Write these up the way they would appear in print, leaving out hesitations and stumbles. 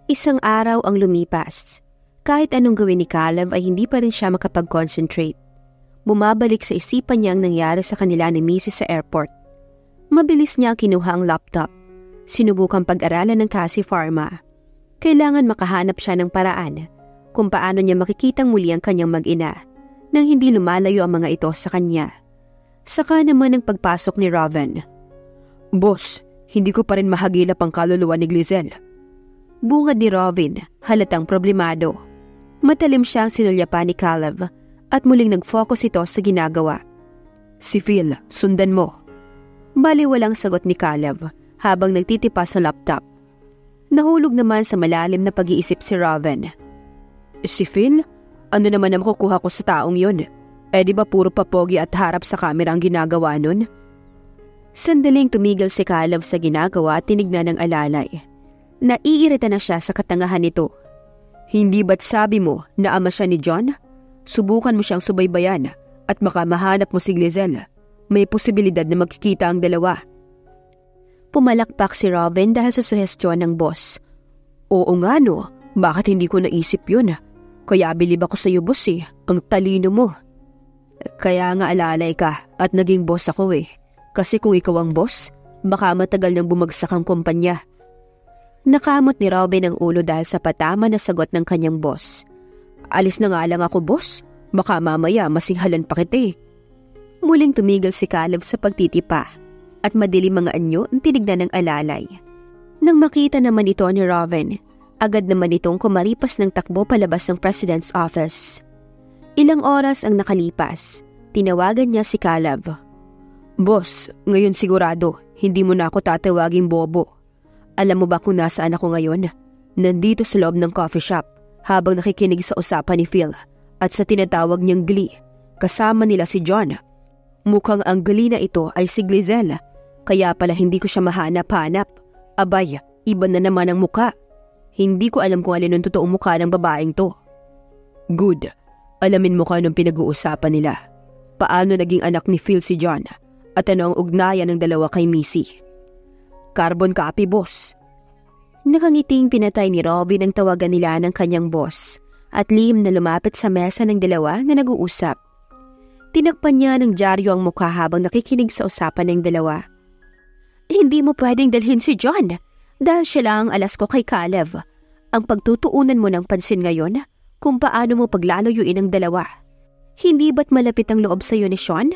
Isang araw ang lumipas. Kahit anong gawin ni Caleb ay hindi pa rin siya makapag-concentrate. Bumabalik sa isipan niya ang nangyari sa kanila ni Mrs. sa airport. Mabilis niya kinuha ang laptop. Sinubukang pag-aralan ng Cassie Pharma. Kailangan makahanap siya ng paraan kung paano niya makikitang muli ang kanyang mag-ina nang hindi lumalayo ang mga ito sa kanya. Saka naman ang pagpasok ni Robin. Boss, hindi ko pa rin mahagilap ang kaluluwa ni Glizel. Bungad ni Robin, halatang problemado. Matalim siyang sinulyapan ni Caleb at muling nag-focus ito sa ginagawa. Si Phil, sundan mo. Baliwalang sagot ni Caleb habang nagtitipa sa laptop. Nahulog naman sa malalim na pag-iisip si Robin. Si Phil? Ano naman ang makukuha ko sa taong yun? Di ba puro papogi at harap sa kamera ang ginagawa nun? Sandaling tumigil si Caleb sa ginagawa at tinignan ng alalay. Naiirita na siya sa katangahan nito. Hindi ba't sabi mo na ama siya ni John? Subukan mo siyang subaybayan at baka mahanap mo si Glizel. May posibilidad na magkikita ang dalawa. Pumalakpak si Robin dahil sa suhestyon ng boss. Oo nga no, bakit hindi ko naisip yun? Kaya bilib ako sa iyo, boss eh. Ang talino mo. Kaya nga alalay ka at naging boss ako eh. Kasi kung ikaw ang boss, baka matagal nang bumagsak ang kumpanya. Nakamot ni Robin ang ulo dahil sa patama na sagot ng kanyang boss. Alis na nga lang ako, boss. Baka mamaya masinghalan pa kita eh. Muling tumigil si Caleb sa pagtitipa at madilim mga anyo ang tinignan ng alalay. Nang makita naman ito ni Robin, agad naman itong kumaripas ng takbo palabas ng President's office. Ilang oras ang nakalipas, tinawagan niya si Caleb. Boss, ngayon sigurado, hindi mo na ako tatawaging bobo. Alam mo ba kung nasaan ako ngayon? Nandito sa loob ng coffee shop habang nakikinig sa usapan ni Phil at sa tinatawag niyang Glee. Kasama nila si John. Mukhang ang Glee na ito ay si Glizel. Kaya pala hindi ko siya mahanap-hanap. Abay, iba na naman ang muka. Hindi ko alam kung alin ang totoong mukha ng babaeng to. Good. Alamin mo kung anong pinag-uusapan nila. Paano naging anak ni Phil si John? At ano ang ugnayan ng dalawa kay Missy? Carbon copy, boss. Nakangiting pinatay ni Robin ang tawagan nila ng kanyang boss at lihim na lumapit sa mesa ng dalawa na nag-uusap. Tinakpan niya ng dyaryo ang mukha habang nakikinig sa usapan ng dalawa. Hindi mo pwedeng dalhin si John dahil siya lang ang alas ko kay Caleb. Ang pagtutuunan mo ng pansin ngayon kung paano mo paglalayuin ang dalawa. Hindi ba't malapit ang loob sa iyo ni Sean?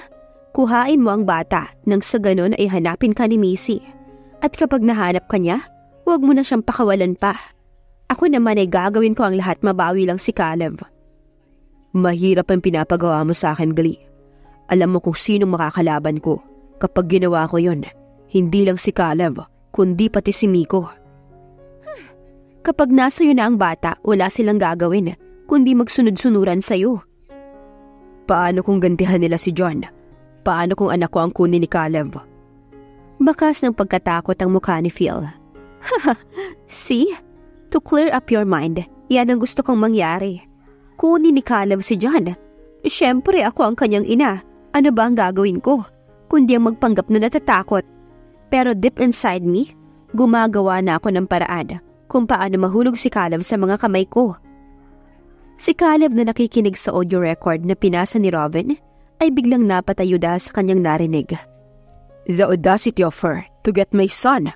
Kuhain mo ang bata nang sa ganon ay hanapin ka ni Missy. At kapag nahanap ka niya, huwag mo na siyang pakawalan pa. Ako naman ay gagawin ko ang lahat mabawi lang si Caleb. Mahirap ang pinapagawa mo sa akin, Glee. Alam mo kung sinong makakalaban ko. Kapag ginawa ko yon, hindi lang si Caleb, kundi pati si Miko. Kapag nasa iyo na ang bata, wala silang gagawin, kundi magsunod-sunuran sa iyo. Paano kung gantihan nila si John? Paano kung anak ko ang kunin ni Caleb? Bakas ng pagkatakot ang mukha ni Phil. See? To clear up your mind, yan ang gusto kong mangyari. Kunin ni Caleb si John. Siyempre ako ang kanyang ina. Ano ba ang gagawin ko? Kundi ang magpanggap na natatakot. Pero deep inside me, gumagawa na ako ng paraan kung paano mahulog si Caleb sa mga kamay ko. Si Caleb na nakikinig sa audio record na pinasa ni Robin ay biglang napatayo dahil sa kanyang narinig. The audacity of her to get my son.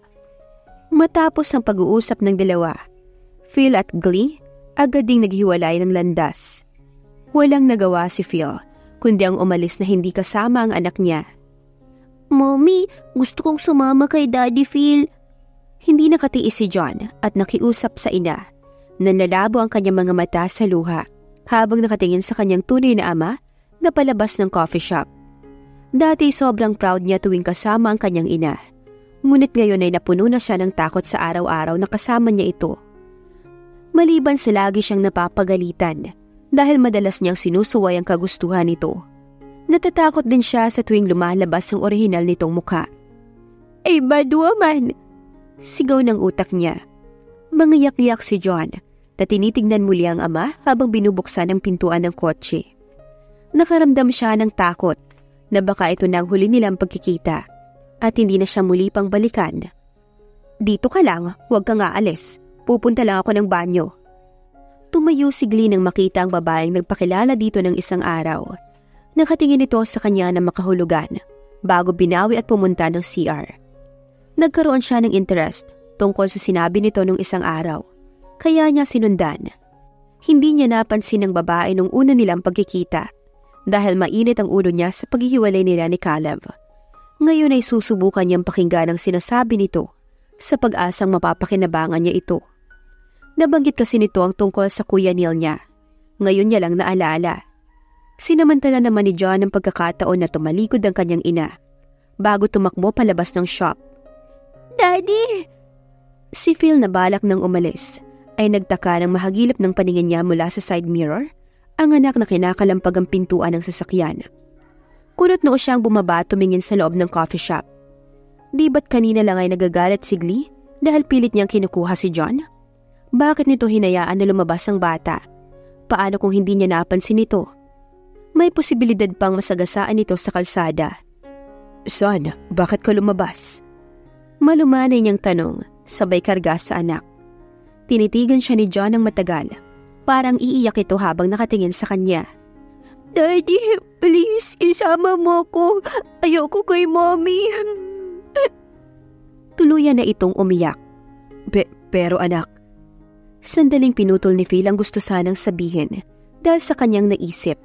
Matapos ang pag-uusap ng dalawa, Phil at Glee agad ding naghiwalay ng landas. Walang nagawa si Phil, kundi ang umalis na hindi kasama ang anak niya. Mommy, gusto kong sumama kay Daddy Phil. Hindi nakatiis si John at nakiusap sa ina. Nanlalabo ang kanyang mga mata sa luha habang nakatingin sa kanyang tunay na ama na palabas ng coffee shop. Dati sobrang proud niya tuwing kasama ang kanyang ina. Ngunit ngayon ay napuno na siya ng takot sa araw-araw na kasama niya ito. Maliban sa lagi siyang napapagalitan dahil madalas niyang sinusuway ang kagustuhan nito. Natatakot din siya sa tuwing lumalabas ang orihinal nitong mukha. Ay, bad woman! Sigaw ng utak niya. Mangiyak-iyak si John na tinitignan muli ang ama habang binubuksan ang pintuan ng kotse. Nakaramdam siya ng takot na baka ito na ang huli nilang pagkikita at hindi na siya muli pang balikan. Dito ka lang, huwag kang aalis. Pupunta lang ako ng banyo. Tumayo si Glee nang makita ang babaeng nagpakilala dito ng isang araw. Nakatingin ito sa kanya na makahulugan bago binawi at pumunta ng CR. Nagkaroon siya ng interest tungkol sa sinabi nito nung isang araw, kaya niya sinundan. Hindi niya napansin ng babae nung una nilang pagkikita dahil mainit ang ulo niya sa paghihiwalay nila ni Caleb. Ngayon ay susubukan niyang pakinggan ang sinasabi nito sa pag-asang mapapakinabangan niya ito. Nabanggit kasi nito ang tungkol sa Kuya Neil niya. Ngayon niya lang naalala. Sinamantala naman ni John ang pagkakataon na tumalikod ang kanyang ina bago tumakbo palabas ng shop. Daddy! Si Phil na balak nang umalis ay nagtaka nang mahagilap ng paningin niya mula sa side mirror ang anak na kinakalampag ang pintuan ng sasakyan. Kunot noo siyang bumaba tumingin sa loob ng coffee shop. Di ba't kanina lang ay nagagalit si Glee dahil pilit niyang kinukuha si John? Bakit nito hinayaan na lumabas ang bata? Paano kung hindi niya napansin ito? May posibilidad pang masagasaan ito sa kalsada. Son, bakit ka lumabas? Malumanay niyang tanong, sabay karga sa anak. Tinitigan siya ni John ng matagal. Parang iiyak ito habang nakatingin sa kanya. Daddy, please, isama mo ko. Ayoko kay mommy. Tuluyan na itong umiyak. Pero anak, sandaling pinutol ni Phil ang gusto sanang sabihin dahil sa kanyang naisip.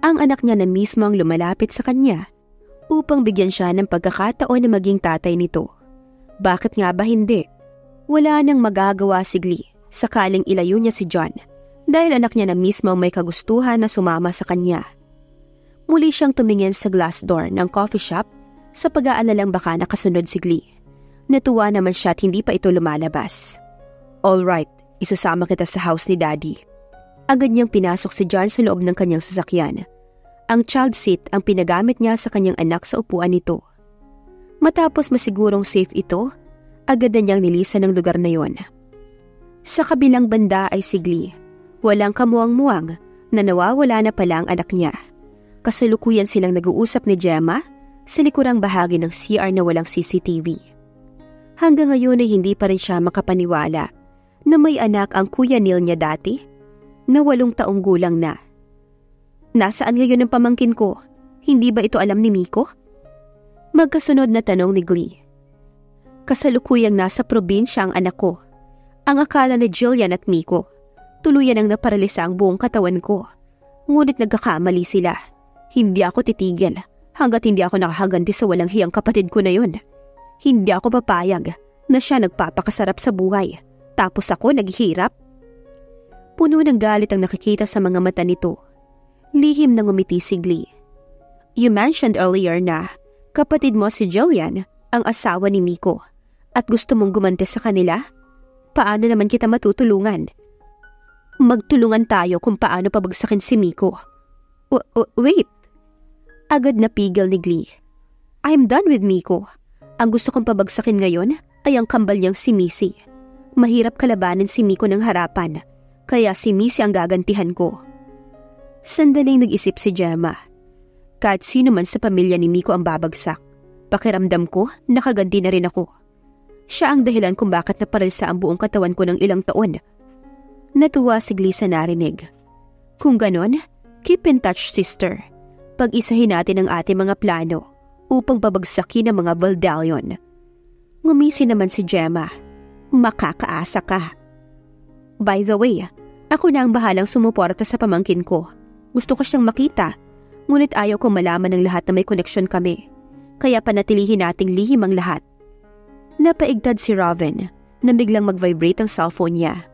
Ang anak niya na mismo ang lumalapit sa kanya upang bigyan siya ng pagkakataon na maging tatay nito. Bakit nga ba hindi? Wala nang magagawa si Glee sakaling ilayo niya si John dahil anak niya na mismo ang may kagustuhan na sumama sa kanya. Muli siyang tumingin sa glass door ng coffee shop sa pag-aalalang baka nakasunod si Glee. Natuwa naman siya at hindi pa ito lumalabas. Alright, isasama kita sa house ni Daddy. Agad niyang pinasok si John sa loob ng kanyang sasakyan. Ang child seat ang pinagamit niya sa kanyang anak sa upuan nito. Matapos masigurong safe ito, agad na niyang nilisan ng lugar na yon. Sa kabilang banda ay si Glee. Walang kamuang-muang na nawawala na pala ang anak niya. Kasalukuyan silang nag-uusap ni Gemma sa likurang bahagi ng CR na walang CCTV. Hanggang ngayon ay hindi pa rin siya makapaniwala na may anak ang Kuya Neil niya dati na 8 taong gulang na. Nasaan ngayon ang pamangkin ko? Hindi ba ito alam ni Miko? Magkasunod na tanong ni Glee. Kasalukuyang nasa probinsya ang anak ko. Ang akala ni Jillian at Miko, tuluyan ang naparalisa ang buong katawan ko. Ngunit nagkakamali sila. Hindi ako titigil hanggat hindi ako nakahaganti sa walang hiyang kapatid ko na yun. Hindi ako papayag na siya nagpapakasarap sa buhay. Tapos ako naghihirap. Puno ng galit ang nakikita sa mga mata nito. Lihim na ngumiti si Glee. You mentioned earlier na kapatid mo si Jillian ang asawa ni Miko at gusto mong gumanti sa kanila? Paano naman kita matutulungan? Magtulungan tayo kung paano pabagsakin si Miko. Wait. Agad na pigil ni Glee. I'm done with Miko. Ang gusto kong pabagsakin ngayon ay ang kambal niyang si Missy. Mahirap kalabanin si Miko ng harapan, kaya si Missy ang gagantihan ko. Sandaling nag-isip si Gemma. Kahit sino man sa pamilya ni Miko ang babagsak, pakiramdam ko nakaganti na rin ako. Siya ang dahilan kung bakit naparalisa ang buong katawan ko ng ilang taon. Natuwa si Glee sa narinig. Kung ganon, keep in touch, sister. Pag-isahin natin ang ating mga plano upang babagsakin ang mga Valdalion. Ngumisi naman si Gemma. Makakaasa ka. By the way, ako na ang bahalang sumuporta sa pamangkin ko. Gusto ko siyang makita, ngunit ayaw kong malaman ng lahat na may koneksyon kami. Kaya panatilihin nating lihim ang lahat. Napaigtad si Robin na biglang mag-vibrate ang cellphone niya.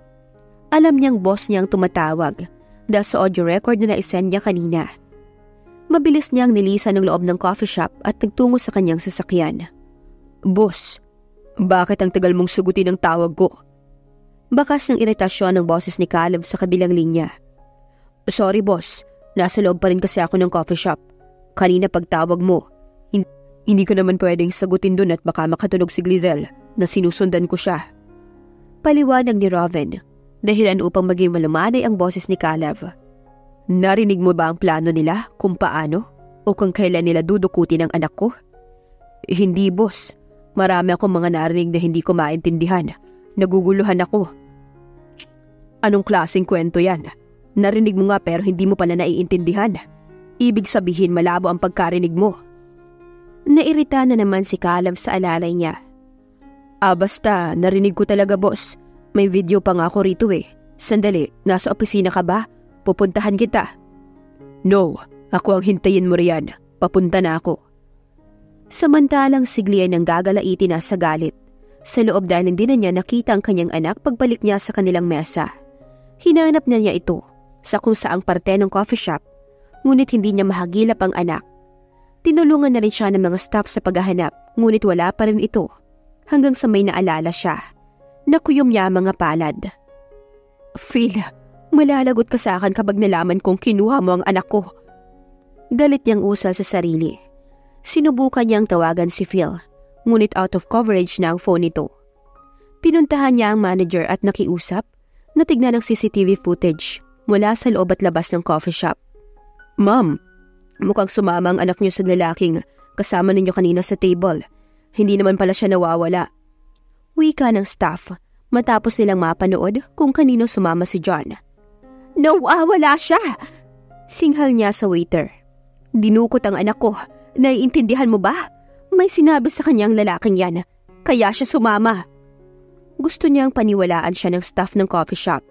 Alam niyang boss niyang tumatawag dahil sa audio record na naisend niya kanina. Mabilis niyang nilisan ng loob ng coffee shop at nagtungo sa kanyang sasakyan. Boss, bakit ang tagal mong sugutin ang tawag ko? Bakas ng iritasyon ng boses ni Caleb sa kabilang linya. Sorry boss, nasa loob pa rin kasi ako ng coffee shop. Kanina pagtawag mo, hindi ko naman pwedeng sagutin dun at baka makatunog si Glizel na sinusundan ko siya. Paliwanag ni Robin, dahilan upang maging malumanay ang boses ni Caleb. Narinig mo ba ang plano nila kung paano o kung kailan nila dudukutin ang anak ko? Hindi boss, marami akong mga narinig na hindi ko maintindihan Naguguluhan ako. Anong klaseng kwento yan? Narinig mo nga pero hindi mo pala naiintindihan. Ibig sabihin malabo ang pagkarinig mo. Nairita na naman si Caleb sa alalay niya. Basta, narinig ko talaga boss. May video pa nga ako rito eh. Sandali, nasa opisina ka ba? Pupuntahan kita. No, ako ang hintayin mo riyan. Papunta na ako. Samantalang si Glee ay nanggagalaitin na sa galit. Sa loob dahil hindi na niya nakita ang kanyang anak pagbalik niya sa kanilang mesa. Hinanap na niya ito sa kung saang parte ng coffee shop, ngunit hindi niya mahagilap ang anak. Tinulungan na rin siya ng mga staff sa paghahanap, ngunit wala pa rin ito. Hanggang sa may naalala siya. Nakuyom niya ang mga palad. Phil, malalagot ka sa akin kapag nalaman kong kinuha mo ang anak ko. Galit niyang usal sa sarili. Sinubukan niyang tawagan si Phil, ngunit out of coverage na ang phone nito. Pinuntahan niya ang manager at nakiusap, natignan ang CCTV footage mula sa loob at labas ng coffee shop. Ma'am, mukhang sumama ang anak niyo sa lalaking kasama ninyo kanina sa table. Hindi naman pala siya nawawala. Wika ng staff matapos nilang mapanood kung kanino sumama si John. Nawawala siya! Singhal niya sa waiter. Dinukot ang anak ko. Naiintindihan mo ba? May sinabi sa kanyang lalaking yan. Kaya siya sumama. Gusto niyang paniwalaan siya ng staff ng coffee shop,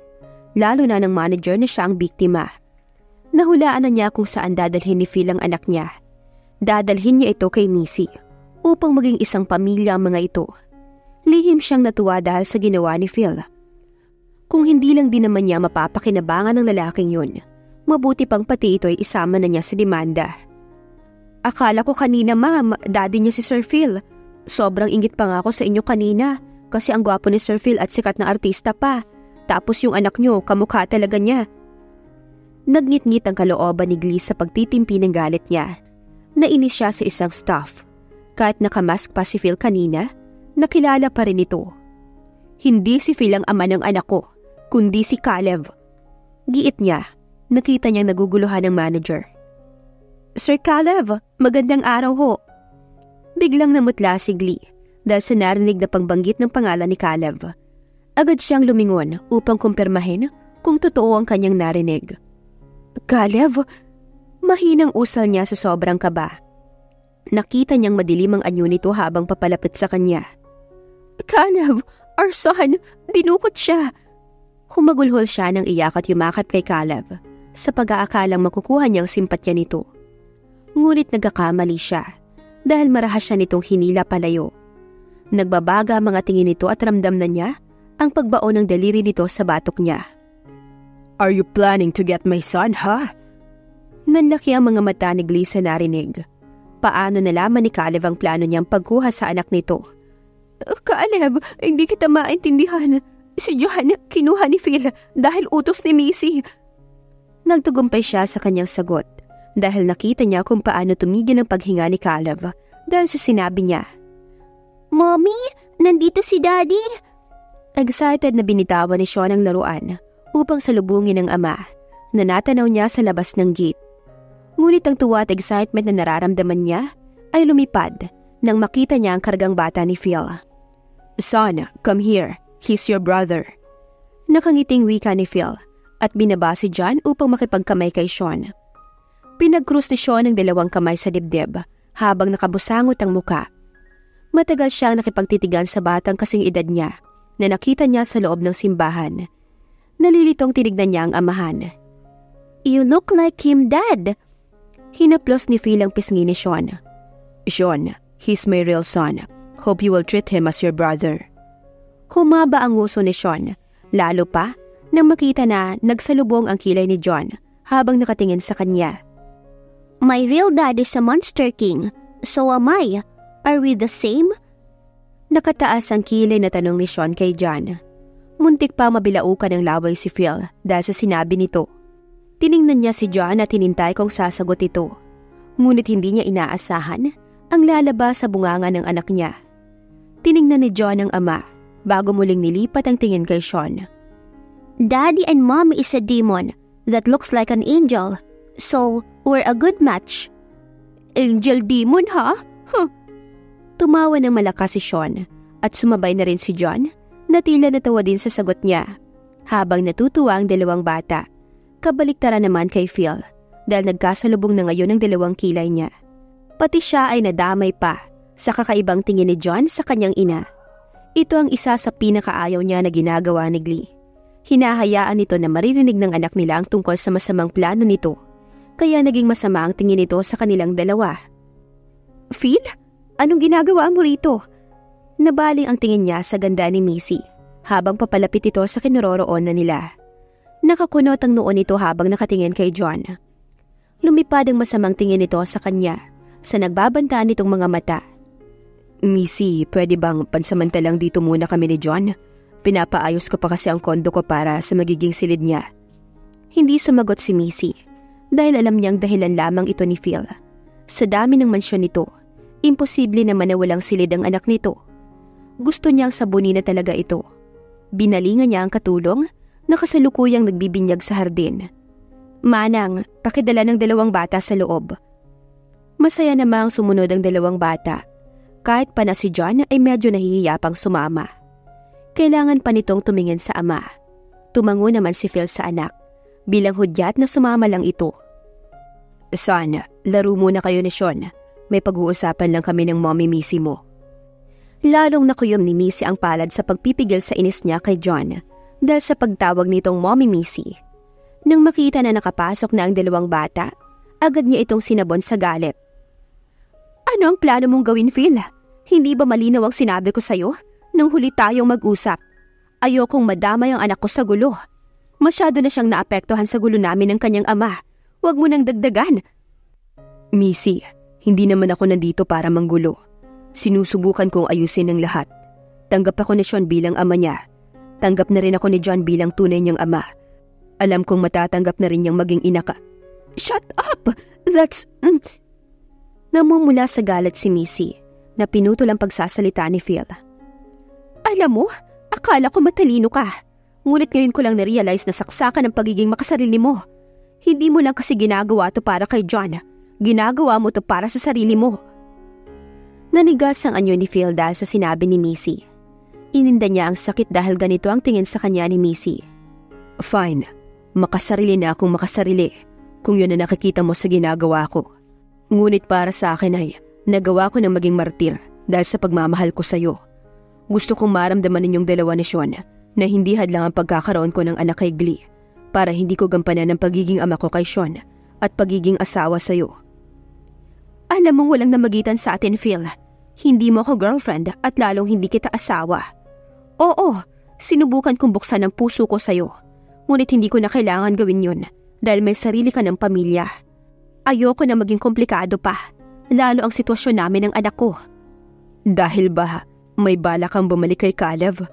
lalo na ng manager na siya ang biktima. Nahulaan na niya kung saan dadalhin ni Phil ang anak niya. Dadalhin niya ito kay Missy upang maging isang pamilya ang mga ito. Lihim siyang natuwa dahil sa ginawa ni Phil. Kung hindi lang din naman niya mapapakinabangan ng lalaking yun, mabuti pang pati ito ay isama na niya sa demanda. Akala ko kanina ma'am, daddy niya si Sir Phil. Sobrang inggit pa nga ako sa inyo kanina kasi ang gwapo ni Sir Phil at sikat na artista pa. Tapos yung anak niyo, kamukha talaga niya. Nagngit-ngit ang kalooban ni Glee sa pagtitimpi ng galit niya. Nainis siya sa isang staff. Kahit nakamask pa si Phil kanina, nakilala pa rin ito. Hindi si Phil ang ama ng anak ko, kundi si Caleb. Giit niya, nakita niyang naguguluhan ng manager. Sir Caleb, magandang araw ho. Biglang namutla si Glee dahil sa narinig na pangbanggit ng pangalan ni Caleb. Agad siyang lumingon upang kumpirmahin kung totoo ang kanyang narinig. Caleb? Mahinang usal niya sa sobrang kaba. Nakita niyang madilim ang anyo nito habang papalapit sa kanya. Caleb, our son, dinukot siya. Humagulhol siya ng iyak at yumakap kay Caleb sa pag-aakalang makukuha niyang simpatya nito. Ngunit nagkakamali siya dahil marahas siya nitong hinila palayo. Nagbabaga ang mga tingin nito at ramdam na niya ang pagbaon ng daliri nito sa batok niya. Are you planning to get my son, ha? Nanlaki ang mga mata ni Glee sa narinig. Paano nalaman ni Caleb ang plano niyang pagkuha sa anak nito? Caleb, hindi kita maintindihan. Si John, kinuha ni Phil dahil utos ni Missy. Nagtugumpay siya sa kanyang sagot dahil nakita niya kung paano tumigil ang paghinga ni Caleb dahil sa sinabi niya. Mommy, nandito si Daddy. Excited na binitawan ni Sean ang laruan upang salubungin ng ama na natanaw niya sa labas ng gate. Ngunit ang tuwa at excitement na nararamdaman niya ay lumipad nang makita niya ang kargang bata ni Phil. Son, come here. He's your brother. Nakangiting wika ni Phil at binaba si John upang makipagkamay kay Sean. Pinagkrus ni Sean ang dalawang kamay sa dibdib habang nakabusangot ang muka. Matagal siyang nakipagtitigan sa batang kasing edad niya na nakita niya sa loob ng simbahan. Nalilitong tinignan niya ang amahan. You look like him, Dad. Hinaplos ni Phil ang pisngi ni Sean. Sean, he's my real son. Hope you will treat him as your brother. Humaba ang nguso ni Sean, lalo pa nang makita na nagsalubong ang kilay ni John habang nakatingin sa kanya. My real dad is a monster king. So am I. Are we the same? Nakataas ang kilay na tanong ni Sean kay John. Muntik pa mabilaukan ng laway si Phil dahil sa sinabi nito. Tiningnan niya si John at hinintay kung sasagot ito. Ngunit hindi niya inaasahan ang lalabas sa bunganga ng anak niya. Tiningnan ni John ang ama bago muling nilipat ang tingin kay Sean. Daddy and Mom is a demon that looks like an angel. So, we're a good match. Angel demon, ha? Huh. Tumawa ng malakas si Sean at sumabay na rin si John Natila natawa din sa sagot niya. Habang natutuwa ang dalawang bata, kabaliktaran naman kay Phil dahil nagkasalubong na ngayon ang dalawang kilay niya. Pati siya ay nadamay pa sa kakaibang tingin ni John sa kanyang ina. Ito ang isa sa pinakaayaw niya na ginagawa ni Glee. Hinahayaan nito na maririnig ng anak nila ang tungkol sa masamang plano nito, kaya naging masama ang tingin nito sa kanilang dalawa. Phil, anong ginagawa mo rito? Nabaling ang tingin niya sa ganda ni Missy habang papalapit ito sa kinaroroonan nila. Nakakunot ang noo nito habang nakatingin kay John. Lumipad ang masamang tingin nito sa kanya sa nagbabantaan nitong mga mata. Missy, pwede bang pansamantalang dito muna kami ni John? Pinapaayos ko pa kasi ang kondo ko para sa magiging silid niya. Hindi sumagot si Missy dahil alam niyang dahilan lamang ito ni Phil. Sa dami ng mansyon nito, imposible naman na walang silid ang anak nito. Gusto niyang sabunin na talaga ito. Binalingan niya ang katulong na kasalukuyang nagbibinyag sa hardin. Manang, pakidala ng dalawang bata sa loob. Masaya namang sumunod ang dalawang bata. Kahit pa na si John ay medyo nahihiya pang sumama. Kailangan pa nitong tumingin sa ama. Tumango naman si Phil sa anak. Bilang hudyat na sumama lang ito. Son, laro muna kayo ni Sean. May pag-uusapan lang kami ng mommy Missy mo. Lalong nakuyom ni Missy ang palad sa pagpipigil sa inis niya kay John dahil sa pagtawag nitong mommy Missy. Nang makita na nakapasok na ang dalawang bata, agad niya itong sinabon sa galit. Ano ang plano mong gawin, Phil? Hindi ba malinaw ang sinabi ko sa'yo nang huli tayong mag-usap? Ayokong madamay ang anak ko sa gulo. Masyado na siyang naapektuhan sa gulo namin ng kanyang ama. Huwag mo nang dagdagan. Missy, hindi naman ako nandito para manggulo. Sinusubukan kong ayusin ang lahat. Tanggap ako ni Sean bilang ama niya. Tanggap na rin ako ni John bilang tunay niyang ama. Alam kong matatanggap na rin niyang maging ina ka. Shut up! That's... Namumula sa galit si Missy na pinutol ang pagsasalita ni Phil. Alam mo, akala ko matalino ka. Ngunit ngayon ko lang na-realize na saksakan ang pagiging makasarili mo. Hindi mo lang kasi ginagawa to para kay John. Ginagawa mo to para sa sarili mo. Nanigas ang anyo ni Phil dahil sa sinabi ni Missy. Ininda niya ang sakit dahil ganito ang tingin sa kanya ni Missy. Fine, makasarili na akong makasarili kung yun na nakikita mo sa ginagawa ko. Ngunit para sa akin ay nagawa ko ng maging martir dahil sa pagmamahal ko sa'yo. Gusto kong maramdaman ninyong dalawa ni Sean na hindi hadlang ang pagkakaroon ko ng anak kay Glee para hindi ko gampanan ang pagiging ama ko kay Sean at pagiging asawa sa'yo. Alam mong walang namagitan sa atin, Phil. Hindi mo ako girlfriend at lalong hindi kita asawa. Oo, sinubukan kong buksan ang puso ko sa'yo. Ngunit hindi ko na kailangan gawin yun dahil may sarili ka ng pamilya. Ayoko na maging komplikado pa, lalo ang sitwasyon namin ng anak ko. Dahil ba may balak kang bumalik kay Caleb?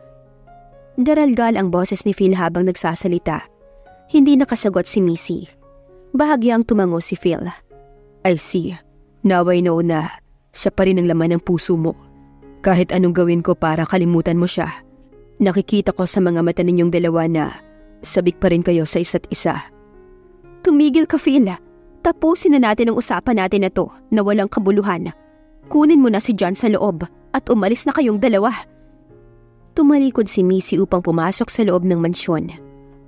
Daralgal ang boses ni Phil habang nagsasalita. Hindi nakasagot si Missy. Bahagyang tumango si Phil. I see. Now I know na siya pa rin ang laman ng puso mo. Kahit anong gawin ko para kalimutan mo siya, nakikita ko sa mga mata ninyong dalawa na sabik pa rin kayo sa isa't isa. Tumigil ka, Phil. Tapusin na natin ang usapan natin na to na walang kabuluhan. Kunin mo na si John sa loob at umalis na kayong dalawa. Tumalikod si Missy upang pumasok sa loob ng mansyon.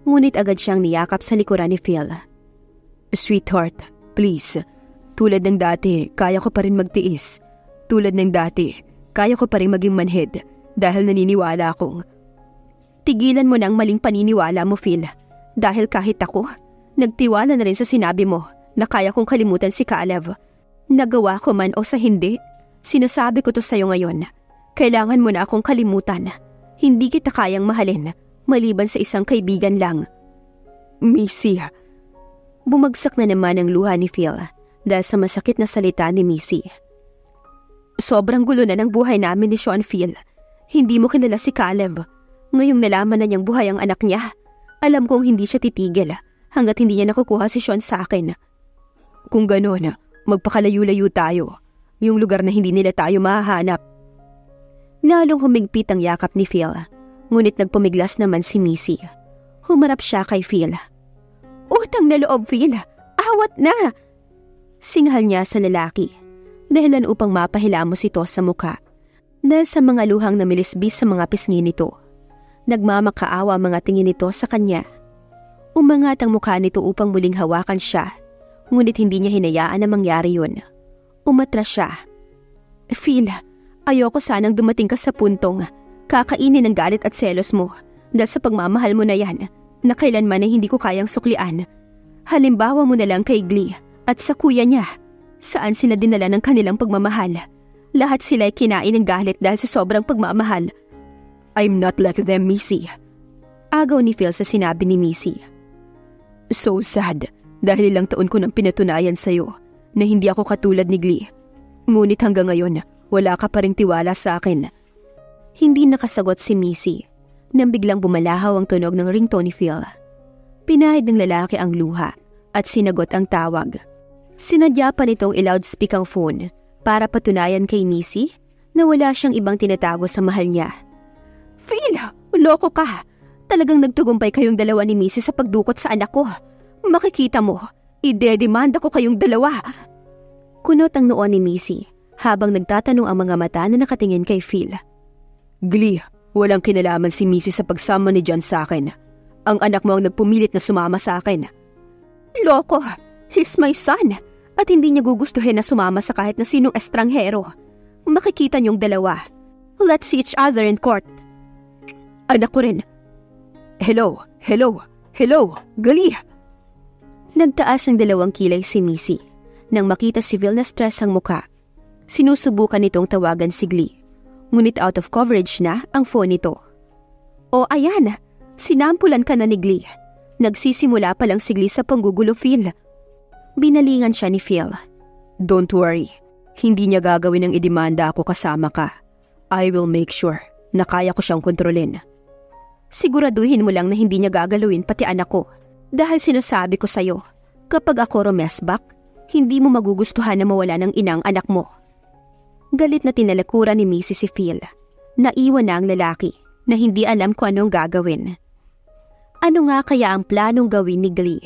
Ngunit agad siyang niyakap sa likuran ni Phil. Sweetheart, please. Tulad ng dati, kaya ko pa rin magtiis. Tulad ng dati, kaya ko pa rin maging manhid dahil naniniwala akong... Tigilan mo na ang maling paniniwala mo, Phil. Dahil kahit ako, nagtiwala na rin sa sinabi mo na kaya kong kalimutan si Caleb. Nagawa ko man o sa hindi, sinasabi ko to sa'yo ngayon. Kailangan mo na akong kalimutan. Hindi kita kayang mahalin, maliban sa isang kaibigan lang. Missy. Bumagsak na naman ang luha ni Phil dahil sa masakit na salita ni Missy. Sobrang gulo na ng buhay namin ni Sean, Phil. Hindi mo kilala si Caleb. Ngayong nalaman na niyang buhay ang anak niya, alam kong hindi siya titigil hanggat hindi niya nakukuha si Sean sa akin. Kung gano'n, magpakalayo-layo tayo. Yung lugar na hindi nila tayo mahahanap. Lalong humigpit ang yakap ni Phil, ngunit nagpumiglas naman si Missy. Humarap siya kay Phil. Utang na loob, Phil! Awat na! Singhal niya sa lalaki, dahilan upang mapahilamos ito sa muka, dahil sa mga luhang namilisbis sa mga pisngi nito. Nagmamakaawa ang mga tingin nito sa kanya. Umangat ang mukha nito upang muling hawakan siya, ngunit hindi niya hinayaan na mangyari yun. Umatras siya. Phil, ayoko sanang dumating ka sa puntong kakainin ng galit at selos mo dahil sa pagmamahal mo na yan na kailanman ay hindi ko kayang suklian. Halimbawa mo na lang kay Glee at sa kuya niya. Saan sila dinala ng kanilang pagmamahal? Lahat sila ay kinain ng galit dahil sa sobrang pagmamahal. I'm not like them, Missy. Agaw ni Phil sa sinabi ni Missy. So sad, dahil ilang taon ko nang pinatunayan sa'yo na hindi ako katulad ni Glee. Ngunit hanggang ngayon, wala ka pa ring tiwala sa akin. Hindi nakasagot si Missy nang biglang bumalahaw ang tunog ng ringtone ni Phil. Pinahid ng lalaki ang luha at sinagot ang tawag. Sinadya pa nitong i-loudspeak ang phone para patunayan kay Missy na wala siyang ibang tinatago sa mahal niya. Phil, loko ka. Talagang nagtugumpay kayong dalawa ni Missy sa pagdukot sa anak ko. Makikita mo, idedemanda ko kayong dalawa. Kunot ang noo ni Missy habang nagtatanong ang mga mata na nakatingin kay Phil. Glee, walang kinalaman si Missy sa pagsama ni John sa akin. Ang anak mo ang nagpumilit na sumama sa akin. Loko, he's my son at hindi niya gugustuhin na sumama sa kahit na sinong estranghero. Makikita niyong dalawa. Let's see each other in court. Anak ko rin. Hello, Glee! Nagtaas ng dalawang kilay si Missy nang makita si Phil na stress ang muka. Sinusubukan nitong tawagan si Glee, ngunit out of coverage na ang phone nito. O ayan, sinampulan ka na ni Glee. Nagsisimula pa lang si Glee sa panggugulo, Phil. Binalingan siya ni Phil. Don't worry, hindi niya gagawin ang idemanda ako kasama ka. I will make sure na kaya ko siyang kontrolin. Siguraduhin mo lang na hindi niya gagalawin pati anak ko. Dahil sinasabi ko sa'yo, kapag ako rumesbak, hindi mo magugustuhan na mawala ng inang anak mo. Galit na tinalakuran ni Mrs. si Phil. Naiwan na ang lalaki na hindi alam kung anong gagawin. Ano nga kaya ang planong gawin ni Glee?